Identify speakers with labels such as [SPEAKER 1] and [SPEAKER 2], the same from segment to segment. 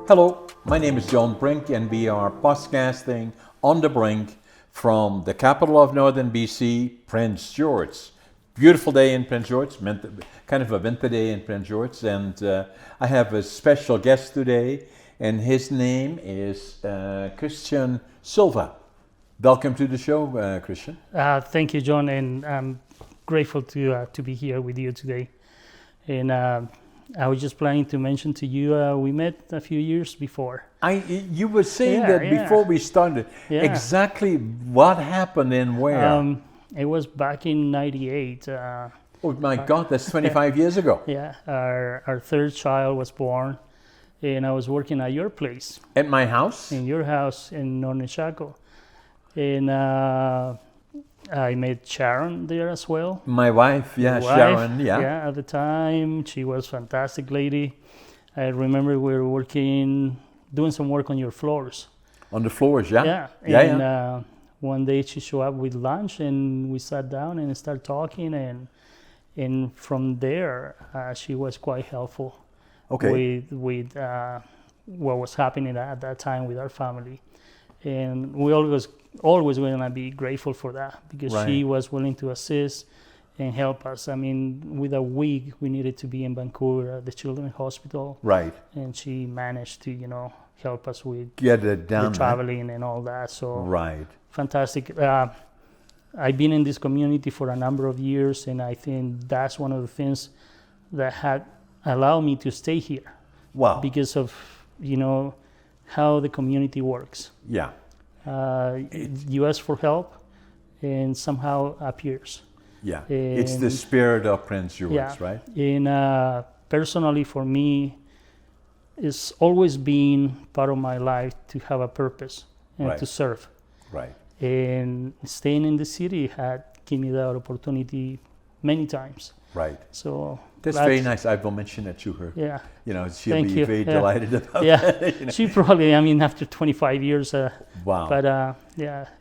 [SPEAKER 1] Hello, my name is John Brink and we are podcasting on the Brink from the capital of northern BC, Prince George. Beautiful day in Prince George, kind of a winter day in Prince George, and I have a special guest today, and his name is Cristian Silva. Welcome to the show, Cristian.
[SPEAKER 2] Thank you, John, and I'm grateful to be here with you today. And I was just planning to mention to you, we met a few years before.
[SPEAKER 1] You were saying before we started.
[SPEAKER 2] Yeah.
[SPEAKER 1] Exactly what happened and where?
[SPEAKER 2] It was back in '98.
[SPEAKER 1] Oh my God, that's 25 years ago.
[SPEAKER 2] Yeah, our third child was born, and I was working at your place.
[SPEAKER 1] At my house?
[SPEAKER 2] In your house in Northern Chaco. And I met Sharon there as well.
[SPEAKER 1] My wife, Sharon,
[SPEAKER 2] Yeah, at the time, she was a fantastic lady. I remember we were doing some work on your floors.
[SPEAKER 1] On the floors, yeah?
[SPEAKER 2] Yeah. One day she showed up with lunch and we sat down and started talking, and from there, she was quite helpful with what was happening at that time with our family. And we always going to be grateful for that, because she was willing to assist and help us. I mean, with a week, we needed to be in Vancouver at the Children's Hospital.
[SPEAKER 1] Right.
[SPEAKER 2] And she managed to, help us with
[SPEAKER 1] get it done,
[SPEAKER 2] the traveling and all that. So fantastic. I've been in this community for a number of years, and I think that's one of the things that had allowed me to stay here.
[SPEAKER 1] Wow.
[SPEAKER 2] Because of, how the community works.
[SPEAKER 1] Yeah.
[SPEAKER 2] You ask for help, and somehow appears.
[SPEAKER 1] Yeah. It's the spirit of Prince George, right?
[SPEAKER 2] And personally, for me, it's always been part of my life to have a purpose and to serve.
[SPEAKER 1] Right.
[SPEAKER 2] And staying in the city had given me that opportunity many times.
[SPEAKER 1] Right.
[SPEAKER 2] So
[SPEAKER 1] that's very nice. I will mention that to her.
[SPEAKER 2] Yeah.
[SPEAKER 1] She'll be very delighted about that.
[SPEAKER 2] She probably, after 25 years.
[SPEAKER 1] Wow.
[SPEAKER 2] But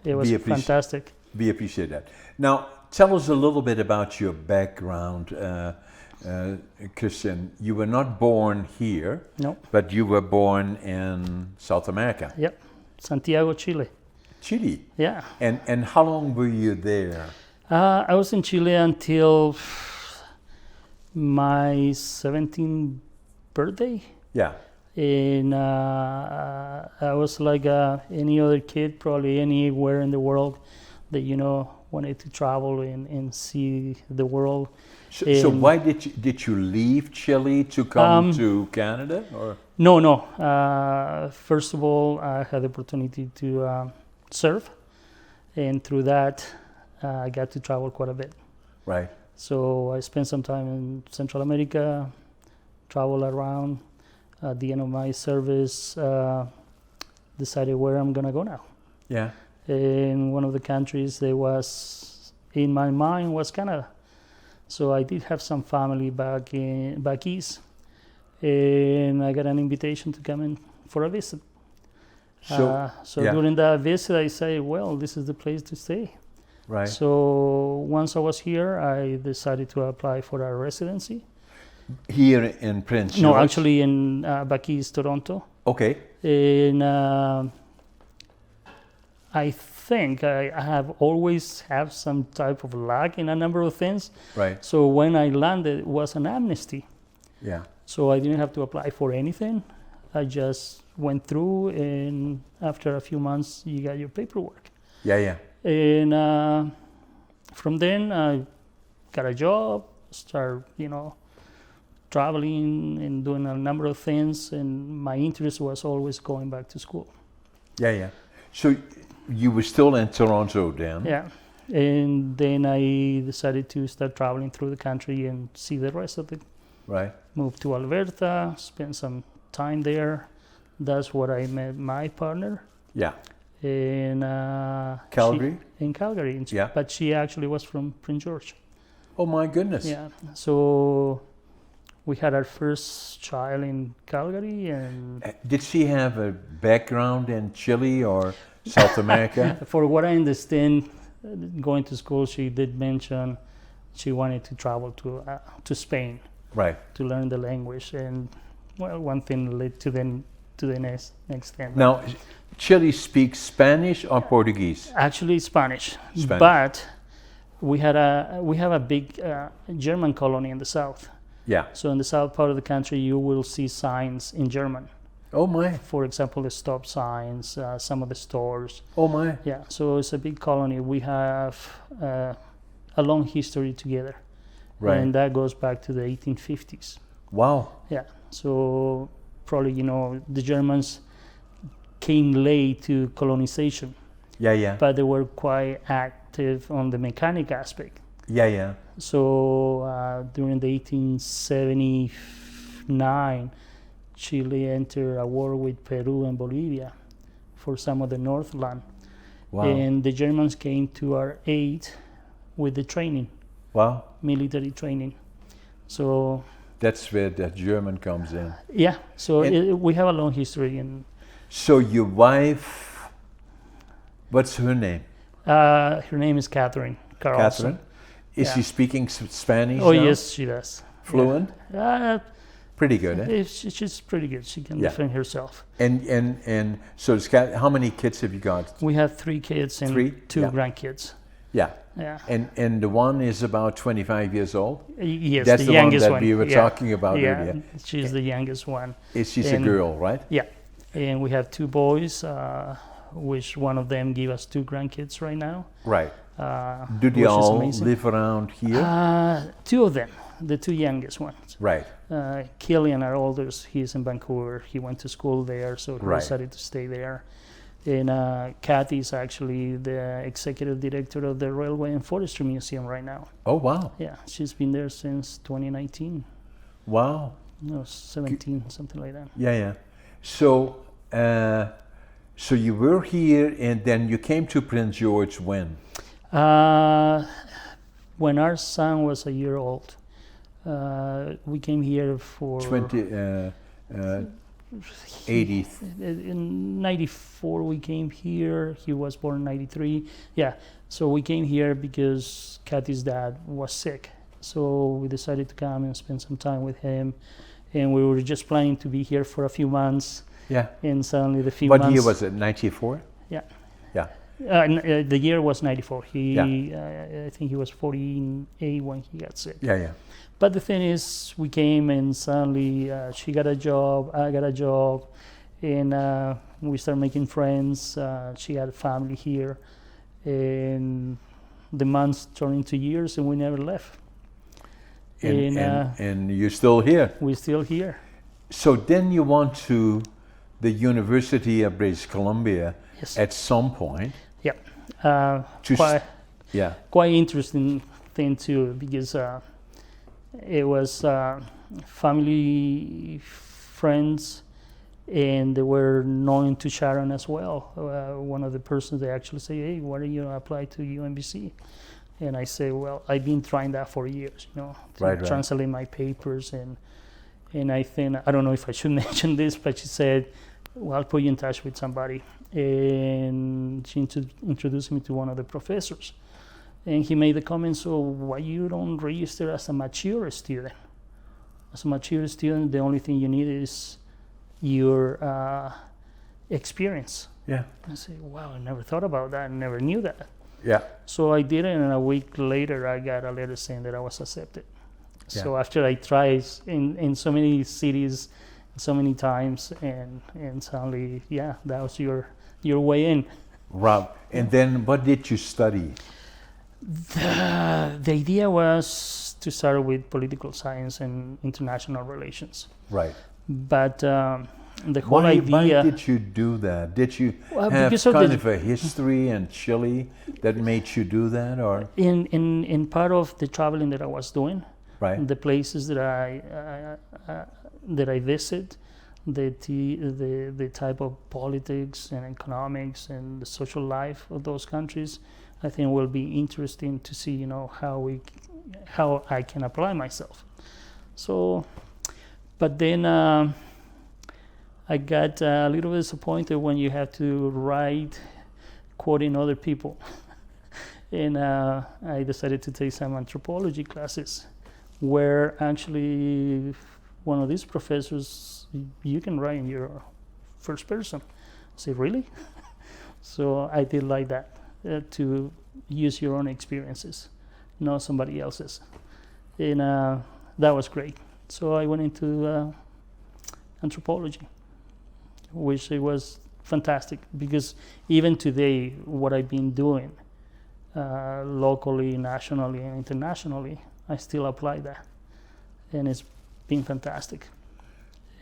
[SPEAKER 2] it was fantastic.
[SPEAKER 1] We appreciate that. Now, tell us a little bit about your background, Cristian. You were not born here.
[SPEAKER 2] No.
[SPEAKER 1] But you were born in South America.
[SPEAKER 2] Yep. Santiago, Chile.
[SPEAKER 1] Chile?
[SPEAKER 2] Yeah.
[SPEAKER 1] And how long were you there?
[SPEAKER 2] I was in Chile until my 17th birthday.
[SPEAKER 1] Yeah.
[SPEAKER 2] And I was like any other kid, probably anywhere in the world that, wanted to travel and see the world.
[SPEAKER 1] So why did you leave Chile to come to Canada? Or?
[SPEAKER 2] No. First of all, I had the opportunity to serve. And through that, I got to travel quite a bit.
[SPEAKER 1] Right.
[SPEAKER 2] So I spent some time in Central America, travel around. At the end of my service, decided where I'm gonna go now.
[SPEAKER 1] Yeah.
[SPEAKER 2] And one of the countries that was in my mind was Canada. So I did have some family back east, and I got an invitation to come in for a visit. So during that visit, I say, well, this is the place to stay.
[SPEAKER 1] Right.
[SPEAKER 2] So once I was here, I decided to apply for a residency.
[SPEAKER 1] Here in Prince George?
[SPEAKER 2] No, actually in back east Toronto.
[SPEAKER 1] Okay.
[SPEAKER 2] And I think I have always have some type of luck in a number of things.
[SPEAKER 1] Right.
[SPEAKER 2] So when I landed, it was an amnesty.
[SPEAKER 1] Yeah.
[SPEAKER 2] So I didn't have to apply for anything. I just went through, and after a few months, you got your paperwork.
[SPEAKER 1] Yeah.
[SPEAKER 2] And from then, I got a job, started, traveling and doing a number of things, and my interest was always going back to school.
[SPEAKER 1] Yeah. So you were still in Toronto then?
[SPEAKER 2] Yeah. And then I decided to start traveling through the country and see the rest of it.
[SPEAKER 1] Right.
[SPEAKER 2] Moved to Alberta, spent some time there. That's where I met my partner.
[SPEAKER 1] Yeah.
[SPEAKER 2] In
[SPEAKER 1] Calgary?
[SPEAKER 2] In Calgary.
[SPEAKER 1] Yeah.
[SPEAKER 2] But she actually was from Prince George.
[SPEAKER 1] Oh my goodness.
[SPEAKER 2] Yeah. So we had our first child in Calgary. And
[SPEAKER 1] did she have a background in Chile or South America?
[SPEAKER 2] For what I understand, going to school, she did mention she wanted to travel to Spain.
[SPEAKER 1] Right.
[SPEAKER 2] To learn the language. And well, one thing led to the to the next thing.
[SPEAKER 1] Now, Chile speaks Spanish or Portuguese?
[SPEAKER 2] Actually, Spanish.
[SPEAKER 1] Spanish.
[SPEAKER 2] But we have a big German colony in the south.
[SPEAKER 1] Yeah.
[SPEAKER 2] So in the south part of the country, you will see signs in German.
[SPEAKER 1] Oh my.
[SPEAKER 2] For example, the stop signs, some of the stores.
[SPEAKER 1] Oh my.
[SPEAKER 2] Yeah. So it's a big colony. We have a long history together.
[SPEAKER 1] Right.
[SPEAKER 2] And that goes back to the 1850s.
[SPEAKER 1] Wow.
[SPEAKER 2] Yeah. So probably, the Germans came late to colonization.
[SPEAKER 1] Yeah, yeah.
[SPEAKER 2] But they were quite active on the mechanic aspect.
[SPEAKER 1] Yeah, yeah.
[SPEAKER 2] So during the 1879, Chile entered a war with Peru and Bolivia for some of the Northland.
[SPEAKER 1] Wow.
[SPEAKER 2] And the Germans came to our aid with the training.
[SPEAKER 1] Wow.
[SPEAKER 2] Military training. So
[SPEAKER 1] that's where the German comes in.
[SPEAKER 2] Yeah. So we have a long history.
[SPEAKER 1] So your wife, what's her name?
[SPEAKER 2] Her name is Catherine Carlson.
[SPEAKER 1] Catherine? Is she speaking Spanish
[SPEAKER 2] Oh,
[SPEAKER 1] now?
[SPEAKER 2] yes, she does.
[SPEAKER 1] Fluent?
[SPEAKER 2] Pretty
[SPEAKER 1] good, eh?
[SPEAKER 2] She's pretty good. She can defend herself.
[SPEAKER 1] And so how many kids have you got?
[SPEAKER 2] We have 3 kids and 2 grandkids.
[SPEAKER 1] Yeah.
[SPEAKER 2] Yeah.
[SPEAKER 1] And the one is about 25 years old?
[SPEAKER 2] Yes,
[SPEAKER 1] that's
[SPEAKER 2] the
[SPEAKER 1] youngest
[SPEAKER 2] one
[SPEAKER 1] that we were talking about earlier.
[SPEAKER 2] She's the youngest one.
[SPEAKER 1] She's a girl, right?
[SPEAKER 2] Yeah. And we have 2 boys, which one of them give us 2 grandkids right now.
[SPEAKER 1] Right. Do they all live around here?
[SPEAKER 2] 2 of them, the 2 youngest ones.
[SPEAKER 1] Right.
[SPEAKER 2] Killian, our oldest, he's in Vancouver. He went to school there, so he decided to stay there. And Kathy is actually the executive director of the Railway and Forestry Museum right now.
[SPEAKER 1] Oh, wow.
[SPEAKER 2] Yeah, she's been there since 2019.
[SPEAKER 1] Wow.
[SPEAKER 2] No, 17, something like that.
[SPEAKER 1] Yeah, yeah. So, so you were here, and then you came to Prince George when?
[SPEAKER 2] When our son was a year old. We came here for
[SPEAKER 1] 80.
[SPEAKER 2] In 94 we came here. He was born in 93. Yeah, so we came here because Kathy's dad was sick. So we decided to come and spend some time with him. And we were just planning to be here for a few months. Yeah. And suddenly the few months...
[SPEAKER 1] What year was it, 94?
[SPEAKER 2] Yeah.
[SPEAKER 1] Yeah.
[SPEAKER 2] The year was 94. I think he was 48 when he got sick.
[SPEAKER 1] Yeah, yeah.
[SPEAKER 2] But the thing is, we came and suddenly she got a job, I got a job, and we started making friends. She had a family here, and the months turned into years, and we never left.
[SPEAKER 1] And you're still here?
[SPEAKER 2] We're still here.
[SPEAKER 1] So then you went to the University of British Columbia at some point.
[SPEAKER 2] Yeah. Quite interesting thing too, because it was family, friends, and they were known to Sharon as well. One of the persons, they actually say, hey, why don't you apply to UMBC? And I say, well, I've been trying that for years, to translate my papers. And I think, I don't know if I should mention this, but she said, well, I'll put you in touch with somebody. And she introduced me to one of the professors. And he made the comment, so why you don't register as a mature student? As a mature student, the only thing you need is your experience.
[SPEAKER 1] Yeah.
[SPEAKER 2] I said, wow, I never thought about that. I never knew that.
[SPEAKER 1] Yeah.
[SPEAKER 2] So I did it, and a week later, I got a letter saying that I was accepted.
[SPEAKER 1] Yeah.
[SPEAKER 2] So after I tried in so many cities, so many times, and suddenly, that was your way in.
[SPEAKER 1] Rob, and then what did you study?
[SPEAKER 2] The idea was to start with political science and international relations.
[SPEAKER 1] Right.
[SPEAKER 2] But the whole idea...
[SPEAKER 1] Why did you do that? Did you have kind of a history in Chile that made you do that, or?
[SPEAKER 2] In part of the traveling that I was doing, the places that I visit, the type of politics and economics and the social life of those countries, I think will be interesting to see, how I can apply myself. So, but then I got a little bit disappointed when you have to write quoting other people. And I decided to take some anthropology classes where actually one of these professors, you can write in your first person. I say, really? So I did like that, to use your own experiences, not somebody else's. And that was great. So I went into anthropology, which it was fantastic, because even today, what I've been doing locally, nationally, and internationally, I still apply that. And it's been fantastic.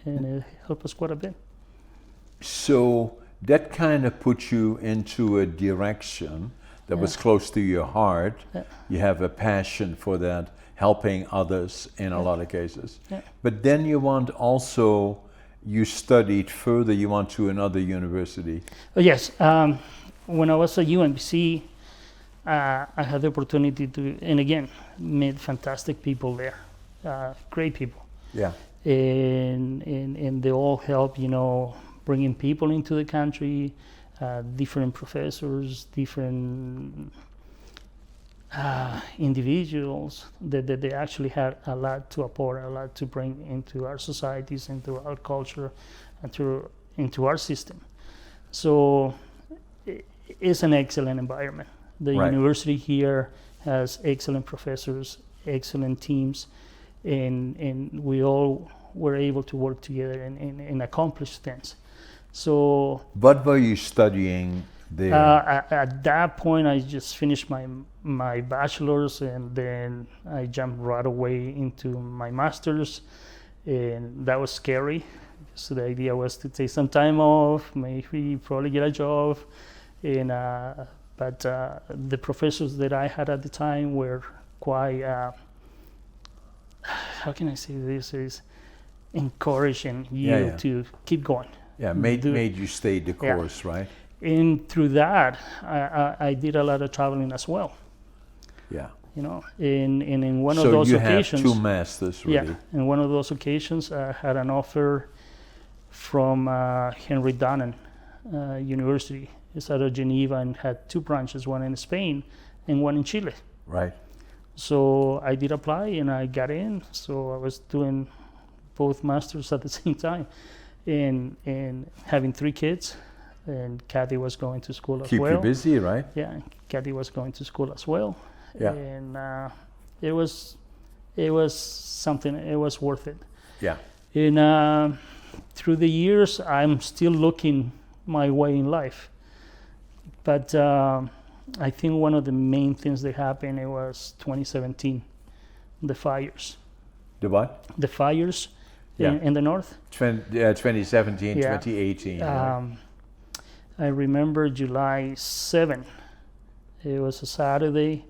[SPEAKER 2] And it helped us quite a bit.
[SPEAKER 1] So that kind of put you into a direction that was close to your heart. You have a passion for that, helping others in a lot of cases. But then you studied further, you went to another university.
[SPEAKER 2] Yes, when I was at UMBC, I had the opportunity to, and again, met fantastic people there, great people.
[SPEAKER 1] Yeah.
[SPEAKER 2] And they all help, bringing people into the country, different professors, different individuals that they actually had a lot to apport, a lot to bring into our societies, into our culture, and into our system. So it's an excellent environment. The university here has excellent professors, excellent teams, and we all were able to work together and accomplish things. So
[SPEAKER 1] what were you studying there?
[SPEAKER 2] At that point, I just finished my bachelor's, and then I jumped right away into my master's, and that was scary. So the idea was to take some time off, maybe probably get a job, and but the professors that I had at the time were quite, how can I say this, is encouraging you to keep going.
[SPEAKER 1] Yeah, made you stay the course, right?
[SPEAKER 2] And through that, I did a lot of traveling as well.
[SPEAKER 1] Yeah.
[SPEAKER 2] And in one of those occasions.
[SPEAKER 1] So you have 2 masters, really.
[SPEAKER 2] Yeah, in one of those occasions, I had an offer from Henry Dunant University. It's out of Geneva and had 2 branches, one in Spain and one in Chile.
[SPEAKER 1] Right.
[SPEAKER 2] So I did apply and I got in. So I was doing both masters at the same time, and having 3 kids. And Kathy was going to school as well.
[SPEAKER 1] Keep you busy, right?
[SPEAKER 2] Yeah, Kathy was going to school as well.
[SPEAKER 1] Yeah.
[SPEAKER 2] And it was something. It was worth it.
[SPEAKER 1] Yeah.
[SPEAKER 2] And through the years, I'm still looking my way in life. But I think one of the main things that happened, it was 2017, the fires.
[SPEAKER 1] The what?
[SPEAKER 2] The fires in the north.
[SPEAKER 1] 2017,
[SPEAKER 2] Yeah.
[SPEAKER 1] 2018.
[SPEAKER 2] I remember July 7. It was a Saturday.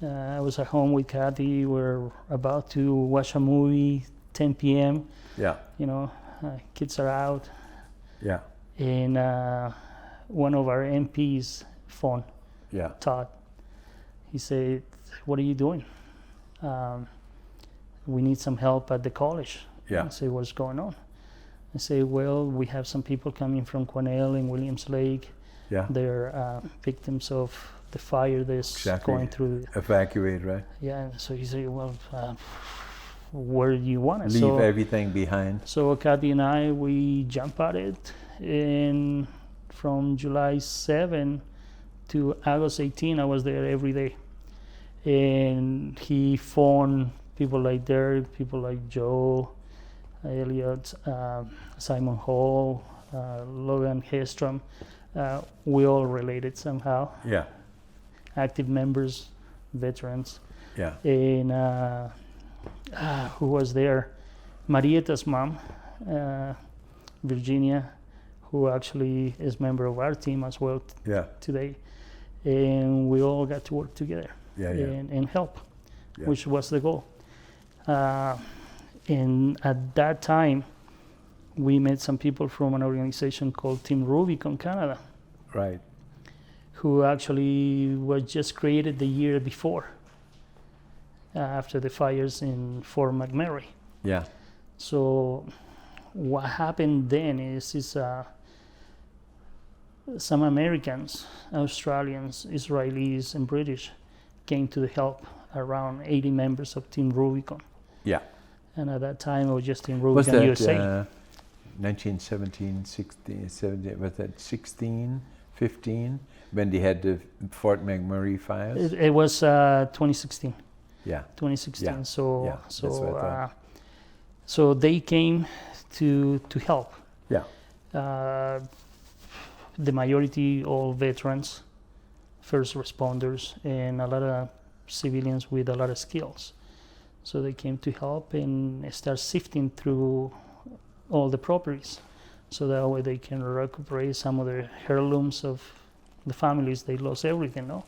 [SPEAKER 2] I was at home with Kathy. We're about to watch a movie, 10 p.m.
[SPEAKER 1] Yeah.
[SPEAKER 2] Kids are out.
[SPEAKER 1] Yeah.
[SPEAKER 2] And one of our MPs phone, Todd, he said, "What are you doing? We need some help at the college."
[SPEAKER 1] Yeah.
[SPEAKER 2] I said, "What's going on?" I say, "Well, we have some people coming from Cornell and Williams Lake.
[SPEAKER 1] Yeah.
[SPEAKER 2] They're victims of the fire that's going through."
[SPEAKER 1] Evacuate, right?
[SPEAKER 2] Yeah. So he said, "Well, where do you want it?"
[SPEAKER 1] Leave everything behind.
[SPEAKER 2] So Kathy and I, we jump at it, and from July 7 to August 18, I was there every day. And he phoned people like Derek, people like Joe, Elliot, Simon Hall, Logan Hestrom. We all related somehow.
[SPEAKER 1] Yeah.
[SPEAKER 2] Active members, veterans.
[SPEAKER 1] Yeah.
[SPEAKER 2] And who was there? Marieta's mom, Virginia, who actually is member of our team as well today. And we all got to work together and help, which was the goal. And at that time, we met some people from an organization called Team Rubicon Canada.
[SPEAKER 1] Right.
[SPEAKER 2] Who actually was just created the year before, after the fires in Fort McMurray.
[SPEAKER 1] Yeah.
[SPEAKER 2] So what happened then is some Americans, Australians, Israelis, and British came to the help, around 80 members of Team Rubicon.
[SPEAKER 1] Yeah.
[SPEAKER 2] And at that time, it was just Team Rubicon USA.
[SPEAKER 1] 1917, 16, 17, was that 16, 15, when they had the Fort McMurray fires?
[SPEAKER 2] It was 2016.
[SPEAKER 1] Yeah.
[SPEAKER 2] 2016.
[SPEAKER 1] Yeah.
[SPEAKER 2] So
[SPEAKER 1] Yeah, that's what I thought.
[SPEAKER 2] so they came to help.
[SPEAKER 1] Yeah.
[SPEAKER 2] The majority all veterans, first responders, and a lot of civilians with a lot of skills. So they came to help and start sifting through all the properties, so that way they can recuperate some of the heirlooms of the families. They lost everything, no?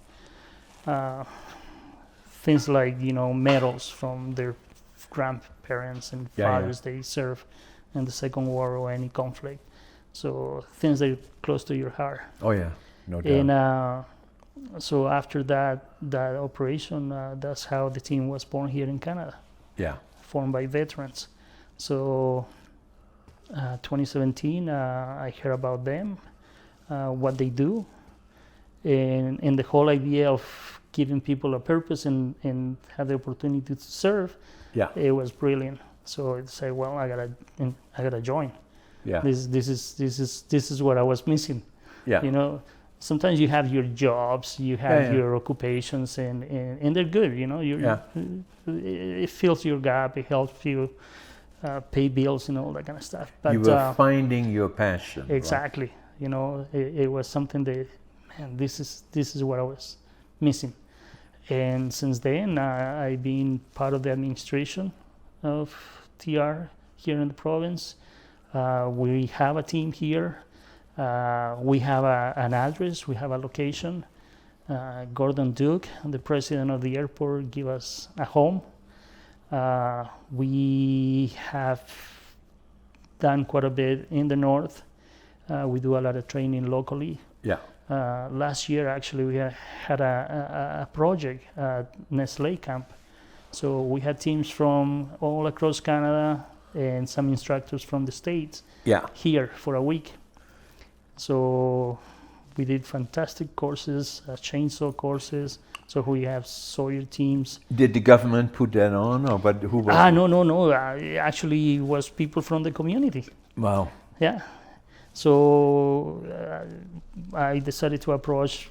[SPEAKER 2] Things like, medals from their grandparents and fathers they served in the Second War or any conflict. So things that are close to your heart.
[SPEAKER 1] Oh yeah, no doubt.
[SPEAKER 2] And so after that operation, that's how the team was born here in Canada.
[SPEAKER 1] Yeah.
[SPEAKER 2] Formed by veterans. So 2017, I heard about them, what they do, and the whole idea of giving people a purpose and have the opportunity to serve.
[SPEAKER 1] Yeah.
[SPEAKER 2] It was brilliant. So I said, well, I gotta join.
[SPEAKER 1] Yeah.
[SPEAKER 2] This is what I was missing.
[SPEAKER 1] Yeah.
[SPEAKER 2] Sometimes you have your jobs, you have your occupations, and they're good. It fills your gap. It helps you pay bills and all that kind of stuff. But
[SPEAKER 1] you were finding your passion.
[SPEAKER 2] Exactly. Right? It was something that, man, this is what I was missing. And since then, I've been part of the administration of TR here in the province. We have a team here. We have an address. We have a location. Gordon Duke, the president of the airport, give us a home. We have done quite a bit in the north. We do a lot of training locally.
[SPEAKER 1] Yeah.
[SPEAKER 2] Last year, actually, we had a project at Nestle camp. So we had teams from all across Canada and some instructors from the States here for a week. So we did fantastic courses, chainsaw courses. So we have Sawyer teams.
[SPEAKER 1] Did the government put that on, or but who was?
[SPEAKER 2] No. Actually, it was people from the community.
[SPEAKER 1] Wow.
[SPEAKER 2] Yeah. So I decided to approach,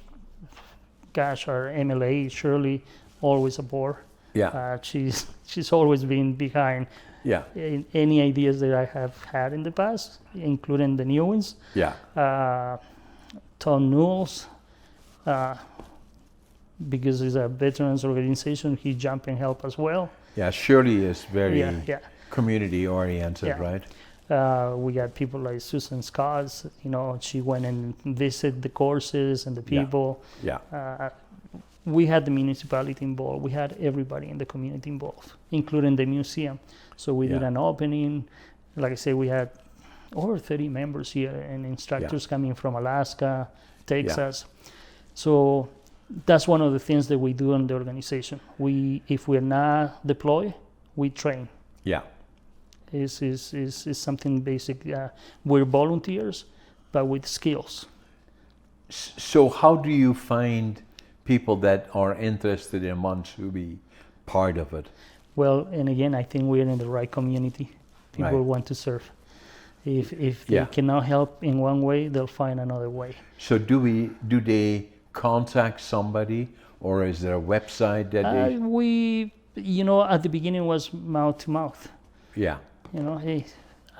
[SPEAKER 2] our MLA, Shirley, always aboard.
[SPEAKER 1] Yeah.
[SPEAKER 2] She's always been behind.
[SPEAKER 1] Yeah.
[SPEAKER 2] Any ideas that I have had in the past, including the new ones.
[SPEAKER 1] Yeah.
[SPEAKER 2] Tom Newells, because it's a veterans organization, he jumped and helped as well.
[SPEAKER 1] Yeah, Shirley is very community oriented, right?
[SPEAKER 2] We got people like Susan Scott, she went and visited the courses and the people.
[SPEAKER 1] Yeah.
[SPEAKER 2] We had the municipality involved. We had everybody in the community involved, including the museum. So we did an opening. Like I said, we had over 30 members here and instructors coming from Alaska, Texas. So that's one of the things that we do in the organization. If we're not deployed, we train.
[SPEAKER 1] Yeah.
[SPEAKER 2] Is something basic. We're volunteers, but with skills.
[SPEAKER 1] So how do you find people that are interested and want to be part of it?
[SPEAKER 2] Well, and again, I think we're in the right community. People want to serve. If they cannot help in one way, they'll find another way.
[SPEAKER 1] So do they contact somebody, or is there a website that they...
[SPEAKER 2] We, at the beginning was mouth to mouth.
[SPEAKER 1] Yeah.
[SPEAKER 2] Hey,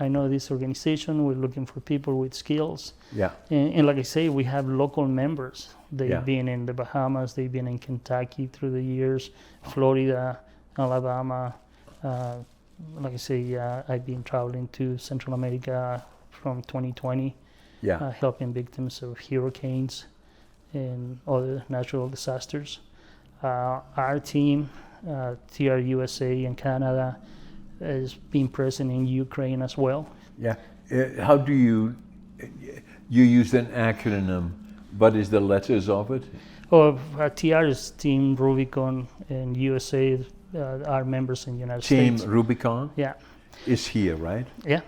[SPEAKER 2] I know this organization, we're looking for people with skills.
[SPEAKER 1] Yeah.
[SPEAKER 2] And like I say, we have local members. They've been in the Bahamas, they've been in Kentucky through the years, Florida, Alabama. Like I say, I've been traveling to Central America from 2020, helping victims of hurricanes and other natural disasters. Our team, TR USA in Canada, has been present in Ukraine as well.
[SPEAKER 1] Yeah. How do you use an acronym? What is the letters of it?
[SPEAKER 2] TR is Team Rubicon, and USA are members in the United States.
[SPEAKER 1] Team Rubicon?
[SPEAKER 2] Yeah.
[SPEAKER 1] Is here, right?
[SPEAKER 2] Yeah.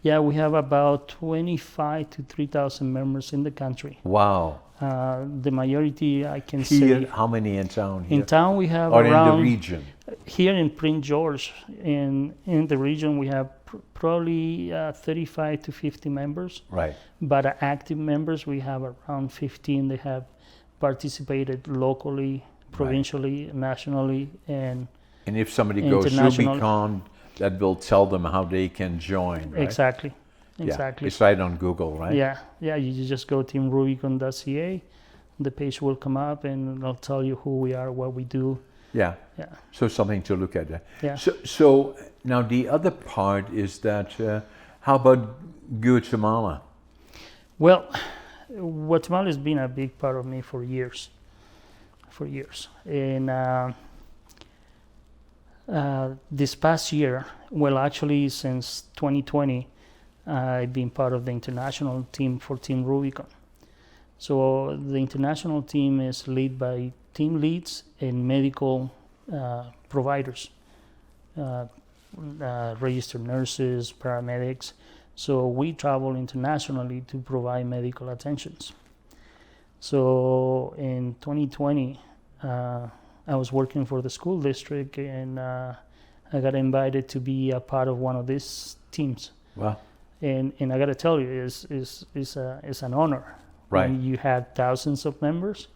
[SPEAKER 2] Yeah, we have about 25 to 3,000 members in the country.
[SPEAKER 1] Wow.
[SPEAKER 2] The majority, I can
[SPEAKER 1] Here,
[SPEAKER 2] say.
[SPEAKER 1] how many in town here?
[SPEAKER 2] In town, we have
[SPEAKER 1] or
[SPEAKER 2] around.
[SPEAKER 1] in the region?
[SPEAKER 2] Here in Prince George, in the region, we have probably 35 to 50 members.
[SPEAKER 1] Right.
[SPEAKER 2] But active members, we have around 15. They have participated locally, provincially, nationally, and
[SPEAKER 1] if somebody goes Rubicon, that will tell them how they can join, right?
[SPEAKER 2] Exactly.
[SPEAKER 1] Yeah. It's right on Google, right?
[SPEAKER 2] Yeah. You just go teamrubicon.ca, the page will come up, and it'll tell you who we are, what we do.
[SPEAKER 1] Yeah.
[SPEAKER 2] Yeah.
[SPEAKER 1] So something to look at.
[SPEAKER 2] Yeah.
[SPEAKER 1] So now the other part is that, how about Guatemala?
[SPEAKER 2] Well, Guatemala has been a big part of me for years. And this past year, well, actually since 2020, I've been part of the international team for Team Rubicon. So the international team is led by team leads and medical providers, registered nurses, paramedics. So we travel internationally to provide medical attentions. So in 2020, I was working for the school district, and I got invited to be a part of one of these teams.
[SPEAKER 1] Wow.
[SPEAKER 2] And I got to tell you, it's an honor.
[SPEAKER 1] Right.
[SPEAKER 2] When you had thousands of members,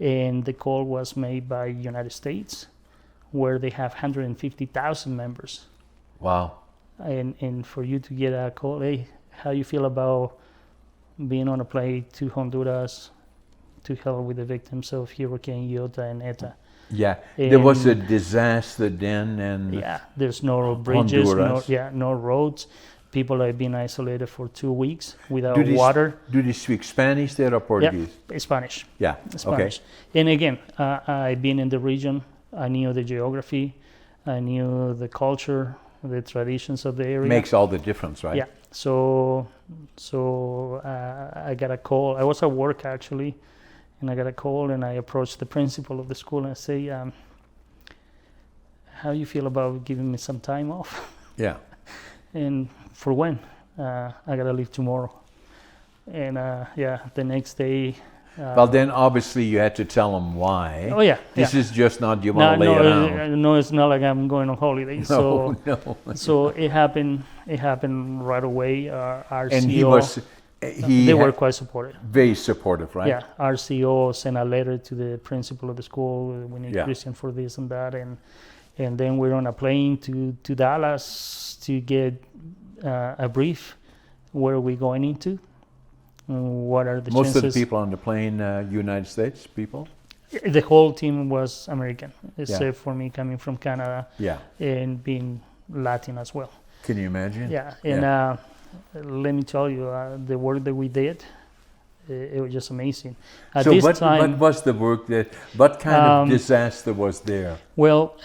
[SPEAKER 2] and the call was made by United States, where they have 150,000 members.
[SPEAKER 1] Wow.
[SPEAKER 2] And for you to get a call, hey, how you feel about being on a plane to Honduras to help with the victims of Hurricane Iota and Eta?
[SPEAKER 1] Yeah, there was a disaster then, and
[SPEAKER 2] yeah, there's no bridges,
[SPEAKER 1] Honduras.
[SPEAKER 2] no roads. People have been isolated for 2 weeks without water.
[SPEAKER 1] Do they speak Spanish there or Portuguese?
[SPEAKER 2] Yeah, Spanish.
[SPEAKER 1] Yeah,
[SPEAKER 2] Spanish.
[SPEAKER 1] Okay.
[SPEAKER 2] And again, I've been in the region. I knew the geography. I knew the culture, the traditions of the area.
[SPEAKER 1] Makes all the difference, right?
[SPEAKER 2] Yeah. So I got a call. I was at work actually, and I got a call, and I approached the principal of the school and I say, "How you feel about giving me some time off?"
[SPEAKER 1] Yeah.
[SPEAKER 2] And for when? I gotta leave tomorrow. And the next day.
[SPEAKER 1] Well, then obviously you had to tell them why.
[SPEAKER 2] Oh yeah.
[SPEAKER 1] This is just not you want to lay around.
[SPEAKER 2] No, it's not like I'm going on holiday.
[SPEAKER 1] No.
[SPEAKER 2] So it happened. It happened right away. Our
[SPEAKER 1] and
[SPEAKER 2] CEO, they were quite supportive.
[SPEAKER 1] Very supportive, right?
[SPEAKER 2] Yeah. Our CEO sent a letter to the principal of the school. We need Cristian for this and that, and then we're on a plane to Dallas to get a brief. Where are we going into? What are the chances?
[SPEAKER 1] Most of the people on the plane, United States people?
[SPEAKER 2] The whole team was American, except for me coming from Canada and being Latin as well.
[SPEAKER 1] Can you imagine?
[SPEAKER 2] Yeah, and let me tell you, the work that we did, it was just amazing. At this time,
[SPEAKER 1] what was the work what kind of disaster was there?
[SPEAKER 2] Well,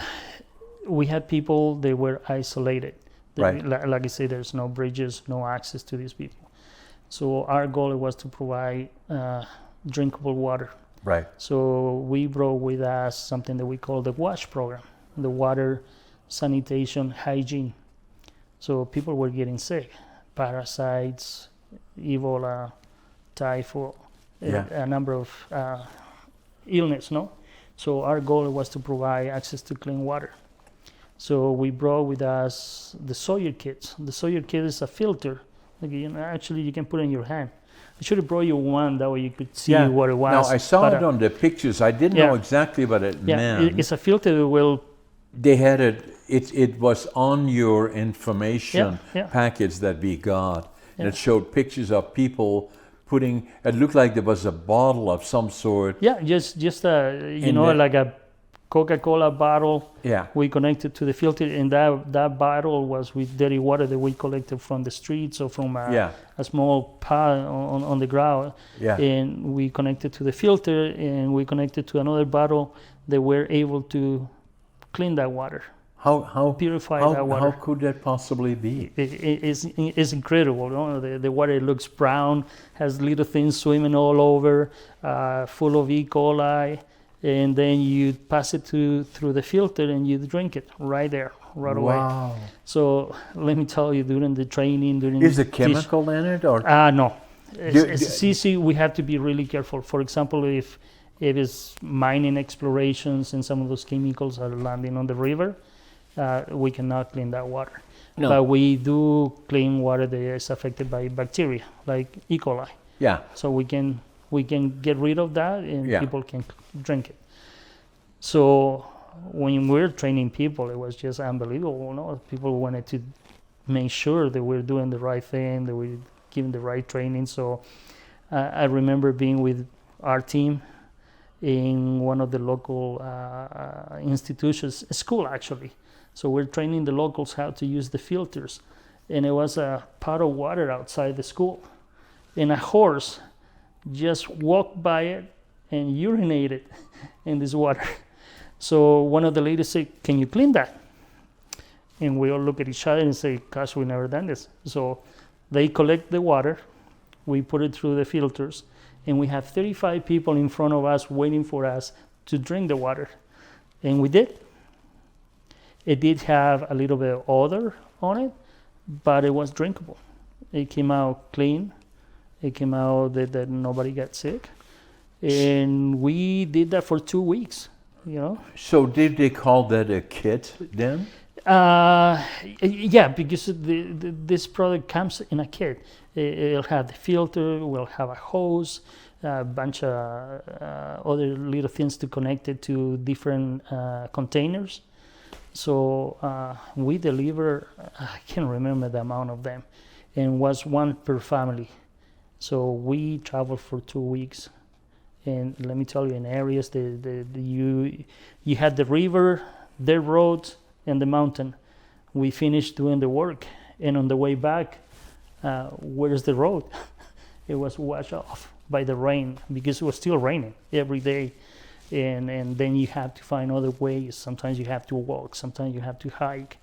[SPEAKER 2] we had people that were isolated.
[SPEAKER 1] Right.
[SPEAKER 2] Like I say, there's no bridges, no access to these people. So our goal was to provide drinkable water.
[SPEAKER 1] Right.
[SPEAKER 2] So we brought with us something that we call the WASH program, the water sanitation hygiene. So people were getting sick, parasites, Ebola, typhoid, a number of illness, no? So our goal was to provide access to clean water. So we brought with us the Sawyer kits. The Sawyer kit is a filter. Like, actually, you can put it in your hand. I should have brought you one, that way you could see what it was.
[SPEAKER 1] No, I saw it on the pictures. I didn't know exactly what it meant.
[SPEAKER 2] It's a filter that will...
[SPEAKER 1] They had it was on your information package that we got. And it showed pictures of people putting, it looked like there was a bottle of some sort.
[SPEAKER 2] Yeah, just like a Coca-Cola bottle.
[SPEAKER 1] Yeah.
[SPEAKER 2] We connected to the filter, and that bottle was with dirty water that we collected from the streets or from a small pond on the ground. Yeah. And we connected to the filter, and we connected to another bottle that we're able to clean that water.
[SPEAKER 1] How
[SPEAKER 2] purify that water?
[SPEAKER 1] How could that possibly be?
[SPEAKER 2] It's incredible. You know? The water looks brown, has little things swimming all over, full of E. coli. And then you pass it through the filter and you drink it right there, right away. Wow. So let me tell you, during the training,
[SPEAKER 1] Is it chemical in it? Or?
[SPEAKER 2] No. CC, we have to be really careful. For example, if it is mining explorations and some of those chemicals are landing on the river, we cannot clean that water.
[SPEAKER 1] No.
[SPEAKER 2] But we do clean water that is affected by bacteria, like E. coli.
[SPEAKER 1] Yeah.
[SPEAKER 2] So we can get rid of that, and
[SPEAKER 1] Yeah.
[SPEAKER 2] people can drink it. So when we're training people, it was just unbelievable. No, people wanted to make sure that we're doing the right thing, that we're giving the right training. So I remember being with our team in one of the local institutions, a school actually. So we're training the locals how to use the filters, and it was a pot of water outside the school, and a horse just walked by it and urinated in this water. So one of the ladies said, "Can you clean that?" And we all look at each other and say, "Gosh, we never done this." So they collect the water, we put it through the filters, and we have 35 people in front of us waiting for us to drink the water. And we did. It did have a little bit of odor on it, but it was drinkable. It came out clean. It came out that nobody got sick. And we did that for 2 weeks, you know.
[SPEAKER 1] So did they call that a kit then?
[SPEAKER 2] Yeah, because this product comes in a kit. It'll have the filter, we'll have a hose, a bunch of other little things to connect it to different containers. So we deliver, I can't remember the amount of them, and was one per family. So we traveled for 2 weeks. And let me tell you, in areas you had the river, the road, and the mountain. We finished doing the work, and on the way back, where's the road? It was washed off by the rain, because it was still raining every day. And then you have to find other ways. Sometimes you have to walk, sometimes you have to hike.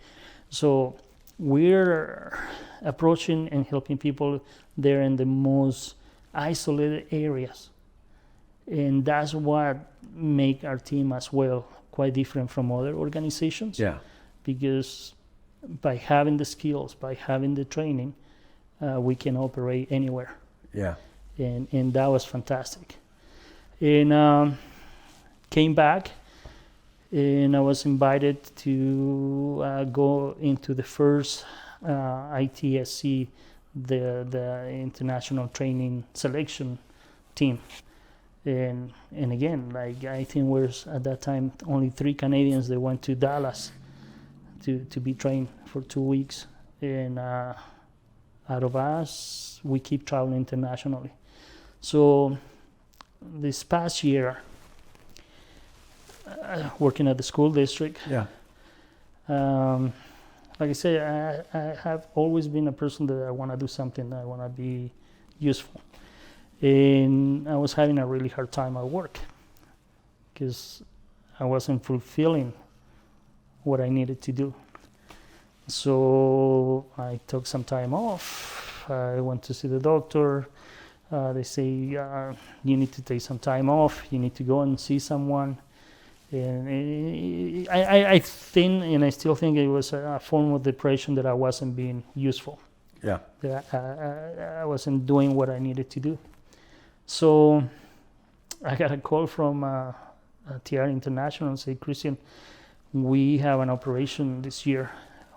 [SPEAKER 2] So we're approaching and helping people there in the most isolated areas. And that's what make our team as well quite different from other organizations.
[SPEAKER 1] Yeah.
[SPEAKER 2] Because by having the skills, by having the training, we can operate anywhere.
[SPEAKER 1] Yeah.
[SPEAKER 2] And that was fantastic. And came back, and I was invited to go into the first ITSC, the International Training Selection Team. And again, like, I think there's at that time only 3 Canadians that went to Dallas to be trained for 2 weeks. And out of us, we keep traveling internationally. So this past year, working at the school district,
[SPEAKER 1] Yeah.
[SPEAKER 2] like I say, I have always been a person that I want to do something, I want to be useful. And I was having a really hard time at work because I wasn't fulfilling what I needed to do. So I took some time off. I went to see the doctor. They say, you need to take some time off. You need to go and see someone. And I think, and I still think, it was a form of depression, that I wasn't being useful.
[SPEAKER 1] Yeah.
[SPEAKER 2] That I wasn't doing what I needed to do. So I got a call from TR International and said, "Cristian, we have an operation this year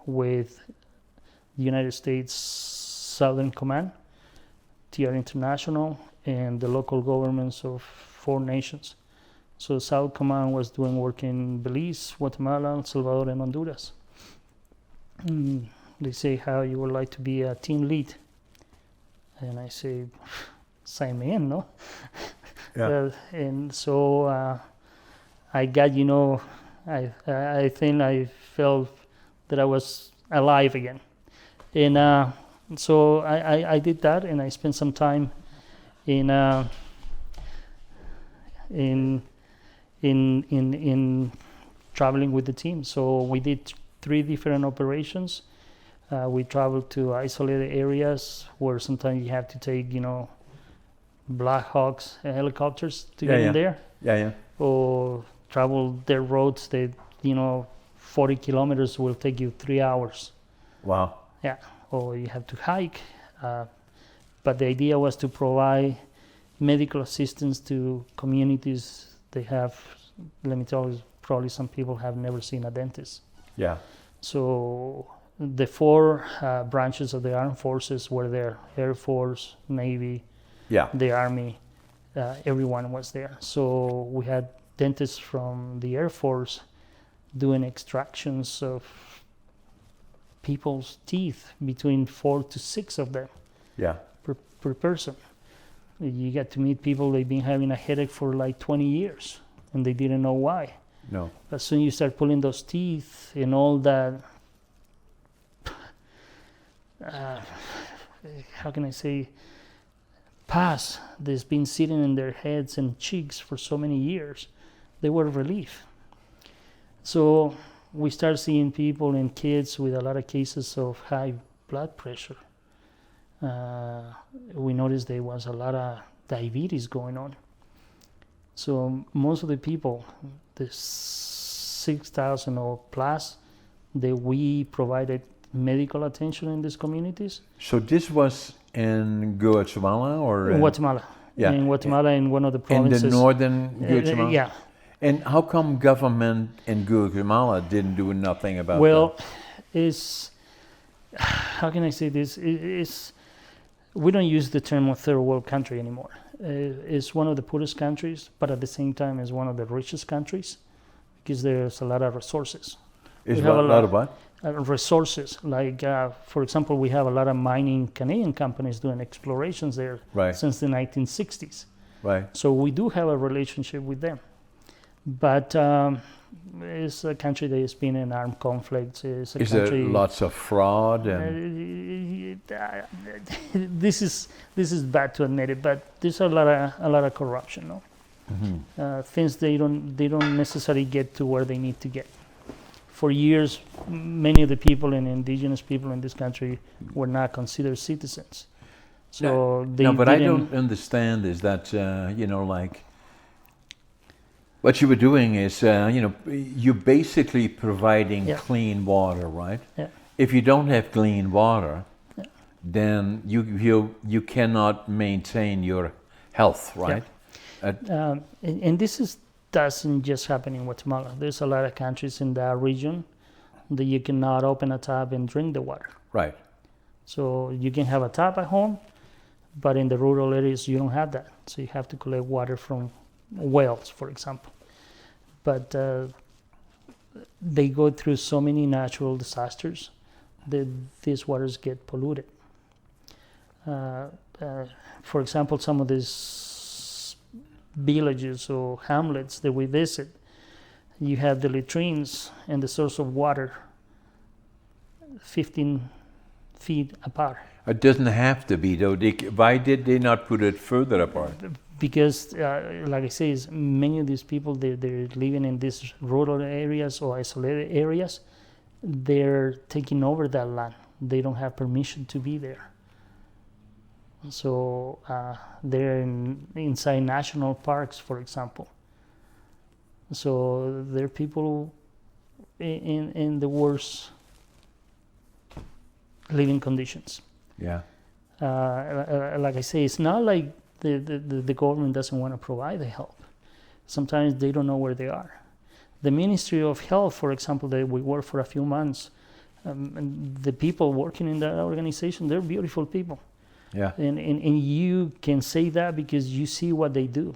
[SPEAKER 2] with the United States Southern Command, TR International, and the local governments of 4 nations. So South Command was doing work in Belize, Guatemala, El Salvador, and Honduras. They say, how you would like to be a team lead? And I say, sign me in, no?
[SPEAKER 1] Yeah.
[SPEAKER 2] And so I got, I think I felt that I was alive again. And so I did that, and I spent some time in traveling with the team. So we did 3 different operations. We traveled to isolated areas where sometimes you have to take, Black Hawks helicopters to get in there.
[SPEAKER 1] Yeah.
[SPEAKER 2] Or travel their roads that, 40 kilometers will take you 3 hours.
[SPEAKER 1] Wow.
[SPEAKER 2] Yeah. Or you have to hike. but the idea was to provide medical assistance to communities. They have, let me tell you, probably some people have never seen a dentist.
[SPEAKER 1] Yeah.
[SPEAKER 2] So the 4 branches of the armed forces were there: Air Force, Navy, the Army. Everyone was there. So we had dentists from the Air Force doing extractions of people's teeth, between 4 to 6 of them per person. You get to meet people, they've been having a headache for like 20 years and they didn't know why.
[SPEAKER 1] No.
[SPEAKER 2] But soon you start pulling those teeth and all that, how can I say, pus that's been sitting in their heads and cheeks for so many years, they were relief. So we start seeing people and kids with a lot of cases of high blood pressure. We noticed there was a lot of diabetes going on. So most of the people, the 6,000 or plus, that we provided medical attention in these communities.
[SPEAKER 1] So this was in Guatemala or?
[SPEAKER 2] In Guatemala.
[SPEAKER 1] Yeah.
[SPEAKER 2] In Guatemala, in one of the provinces.
[SPEAKER 1] In the northern Guatemala?
[SPEAKER 2] Yeah.
[SPEAKER 1] And how come government in Guatemala didn't do nothing about that?
[SPEAKER 2] Well, it's, how can I say this? We don't use the term of third world country anymore. It's one of the poorest countries, but at the same time it's one of the richest countries because there's a lot of resources.
[SPEAKER 1] Is a lot of what?
[SPEAKER 2] Resources. Like, for example, we have a lot of mining Canadian companies doing explorations there since the 1960s.
[SPEAKER 1] Right.
[SPEAKER 2] So we do have a relationship with them. But it's a country that has been in armed conflicts. Is
[SPEAKER 1] there lots of fraud? And
[SPEAKER 2] this is bad to admit it, but there's a lot of corruption. No, things they don't necessarily get to where they need to get. For years, many of the people and indigenous people in this country were not considered citizens. So
[SPEAKER 1] but I don't understand is that like. What you were doing is, you're basically providing clean water, right? Yeah. If you don't have clean water, then you cannot maintain your health, right?
[SPEAKER 2] Yeah. And this doesn't just happen in Guatemala. There's a lot of countries in that region that you cannot open a tap and drink the water.
[SPEAKER 1] Right.
[SPEAKER 2] So you can have a tap at home, but in the rural areas you don't have that. So you have to collect water from wells, for example. But they go through so many natural disasters that these waters get polluted. For example, some of these villages or hamlets that we visit, you have the latrines and the source of water 15 feet apart.
[SPEAKER 1] It doesn't have to be, though. Why did they not put it further apart?
[SPEAKER 2] Because, like I say, many of these people, they're living in these rural areas or isolated areas. They're taking over that land. They don't have permission to be there. So they're inside national parks, for example. So they're people in the worst living conditions.
[SPEAKER 1] Yeah.
[SPEAKER 2] Like I say, it's not like the government doesn't want to provide the help. Sometimes they don't know where they are. The Ministry of Health, for example, that we worked for a few months, and the people working in that organization, they're beautiful people.
[SPEAKER 1] Yeah.
[SPEAKER 2] And you can say that because you see what they do.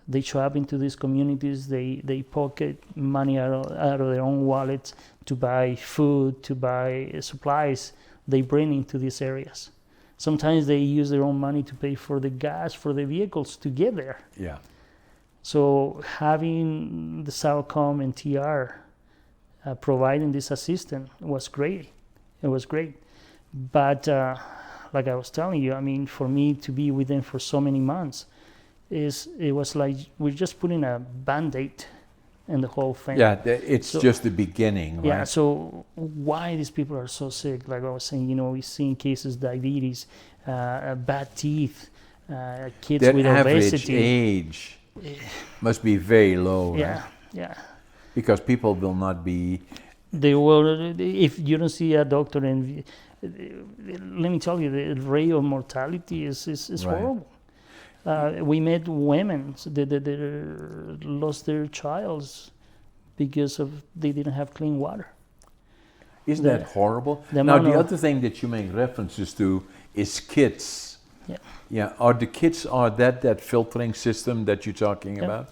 [SPEAKER 2] They show up into these communities, they pocket money out of their own wallets to buy food, to buy supplies they bring into these areas. Sometimes they use their own money to pay for the gas for the vehicles to get there.
[SPEAKER 1] Yeah.
[SPEAKER 2] So having the SOUTHCOM and TR providing this assistance was great. It was great. But like I was telling you, I mean, for me to be with them for so many months, it was like we're just putting a Band-Aid in the whole thing.
[SPEAKER 1] Yeah, it's just the beginning, right?
[SPEAKER 2] Yeah, so why these people are so sick? Like I was saying, we're seeing cases, diabetes, bad teeth, kids
[SPEAKER 1] that
[SPEAKER 2] with
[SPEAKER 1] average
[SPEAKER 2] obesity.
[SPEAKER 1] Age must be very low,
[SPEAKER 2] Yeah,
[SPEAKER 1] right?
[SPEAKER 2] yeah.
[SPEAKER 1] Because people will not be
[SPEAKER 2] They will, if you don't see a doctor, and let me tell you, the rate of mortality is
[SPEAKER 1] Right.
[SPEAKER 2] horrible. We met women that lost their childs because of they didn't have clean water.
[SPEAKER 1] Isn't that horrible?
[SPEAKER 2] the
[SPEAKER 1] Now,
[SPEAKER 2] amount
[SPEAKER 1] the
[SPEAKER 2] of-
[SPEAKER 1] other thing that you make references to is kits.
[SPEAKER 2] Yeah.
[SPEAKER 1] Yeah. Are the kits, are that filtering system that you're talking
[SPEAKER 2] Yeah.
[SPEAKER 1] about?